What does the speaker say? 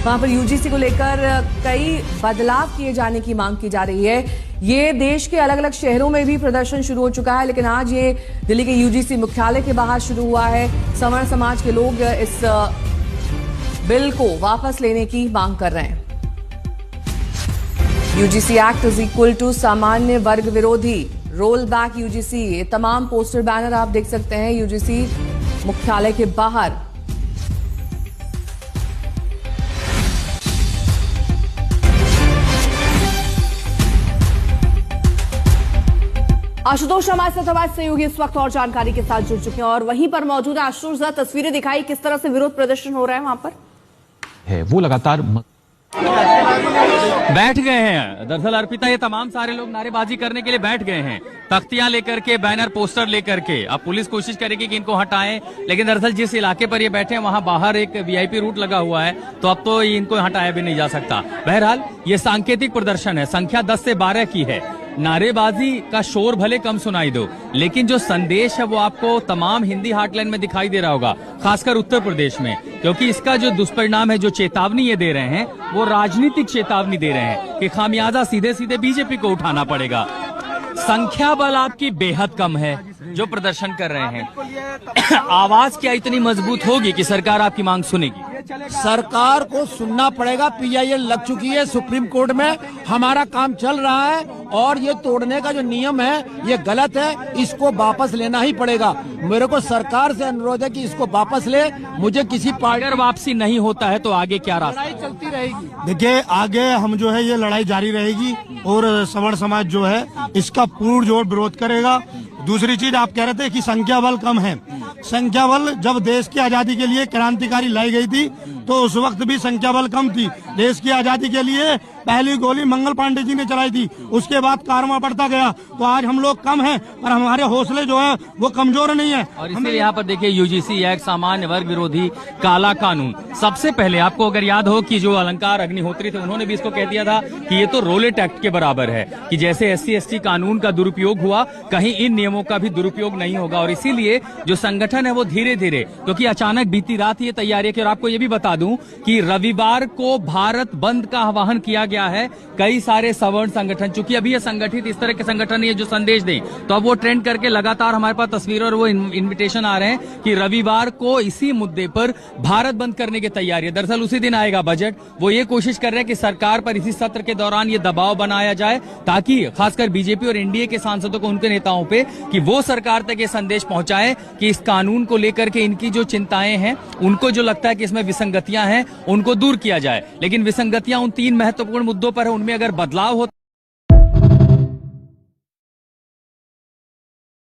वहां पर यूजीसी को लेकर कई बदलाव किए जाने की मांग की जा रही है। ये देश के अलग अलग शहरों में भी प्रदर्शन शुरू हो चुका है, लेकिन आज ये दिल्ली के यूजीसी मुख्यालय के बाहर शुरू हुआ है। सवर्ण समाज के लोग इस बिल को वापस लेने की मांग कर रहे हैं। UGC act is equal to सामान्य वर्ग विरोधी, रोल बैक यूजीसी। ये तमाम पोस्टर बैनर आप देख सकते हैं यूजीसी मुख्यालय के बाहर। आशुतोष हमारे साथ हमारे सहयोगी इस वक्त और जानकारी के साथ जुड़ चुके हैं और वहीं पर मौजूद है। आशुतोष, जरा तस्वीरें दिखाई, किस तरह से विरोध प्रदर्शन हो रहा है वहां पर? है वो लगातार बैठ गए हैं। दरअसल अर्पिता, ये तमाम सारे लोग नारेबाजी करने के लिए बैठ गए हैं, तख्तियां लेकर के, बैनर पोस्टर लेकर के। अब पुलिस कोशिश करेगी कि इनको हटाएं, लेकिन दरअसल जिस इलाके पर ये बैठे हैं वहां बाहर एक वीआईपी रूट लगा हुआ है, तो अब तो इनको हटाया भी नहीं जा सकता। बहरहाल ये सांकेतिक प्रदर्शन है, संख्या 10 से 12 की है। नारेबाजी का शोर भले कम सुनाई दो, लेकिन जो संदेश है वो आपको तमाम हिंदी हार्टलैंड में दिखाई दे रहा होगा, खासकर उत्तर प्रदेश में, क्योंकि इसका जो दुष्परिणाम है, जो चेतावनी ये दे रहे हैं, वो राजनीतिक चेतावनी दे रहे हैं कि खामियाजा सीधे सीधे बीजेपी को उठाना पड़ेगा। संख्या बल आपकी बेहद कम है जो प्रदर्शन कर रहे हैं। आवाज क्या इतनी मजबूत होगी कि सरकार आपकी मांग सुनेगी? सरकार को सुनना पड़ेगा। पीआईएल लग चुकी है सुप्रीम कोर्ट में, हमारा काम चल रहा है और ये तोड़ने का जो नियम है ये गलत है, इसको वापस लेना ही पड़ेगा। मेरे को सरकार से अनुरोध है कि इसको वापस ले। मुझे किसी पार्टी, अगर वापसी नहीं होता है तो आगे क्या रास्ता? लड़ाई चलती रहेगी। देखिए, आगे हम जो है ये लड़ाई जारी रहेगी और सवर्ण समाज जो है इसका पूर्ण जोर विरोध करेगा। दूसरी चीज, आप कह रहे थे कि संख्या बल कम है। संख्या बल जब देश की आजादी के लिए क्रांतिकारी लाई गई थी तो उस वक्त भी संख्या बल कम थी। देश की आजादी के लिए पहली गोली मंगल पांडे जी ने चलाई थी, उसके बाद कारवा बढ़ता गया। तो आज हम लोग कम हैं पर हमारे हौसले जो है वो कमजोर नहीं है। और इसलिए यहाँ पर देखिए यूजीसी एक्ट, सामान्य वर्ग विरोधी काला कानून। सबसे पहले आपको अगर याद हो कि जो अलंकार अग्निहोत्री थे, उन्होंने भी इसको कह दिया था कि ये तो रोलेट एक्ट के बराबर है, कि जैसे SC/ST कानून का दुरुपयोग हुआ, कहीं इन नियमों का भी दुरुपयोग नहीं होगा। और इसीलिए जो संगठन है वो धीरे धीरे, क्योंकि अचानक बीती रात ये तैयारी की, और आपको ये भी बता दूं कि रविवार को भारत बंद का आह्वान किया गया है। कई सारे सवर्ण संगठन, चूंकि अभी ये संगठित इस तरह के संगठन ये जो संदेश दें, तो अब वो ट्रेंड करके लगातार हमारे पास तस्वीरें और वो इन्विटेशन आ रहे हैं कि रविवार को इसी मुद्दे पर भारत बंद करने की तैयारी है। दरअसल उसी दिन आएगा बजट। वो ये कोशिश कर रहे हैं कि सरकार पर इसी सत्र के दौरान ये दबाव बनाया जाए, ताकि खासकर बीजेपी और एनडीए के सांसदों को, उनके नेताओं पे, कि वो सरकार तक ये संदेश पहुंचाए कि इस कानून को लेकर के इनकी जो चिंताएं हैं, उनको जो लगता है कि इसमें विसंगतियां हैं, उनको दूर किया जाए। लेकिन विसंगतियां उन 3 महत्वपूर्ण मुद्दों पर है, उनमें अगर बदलाव हो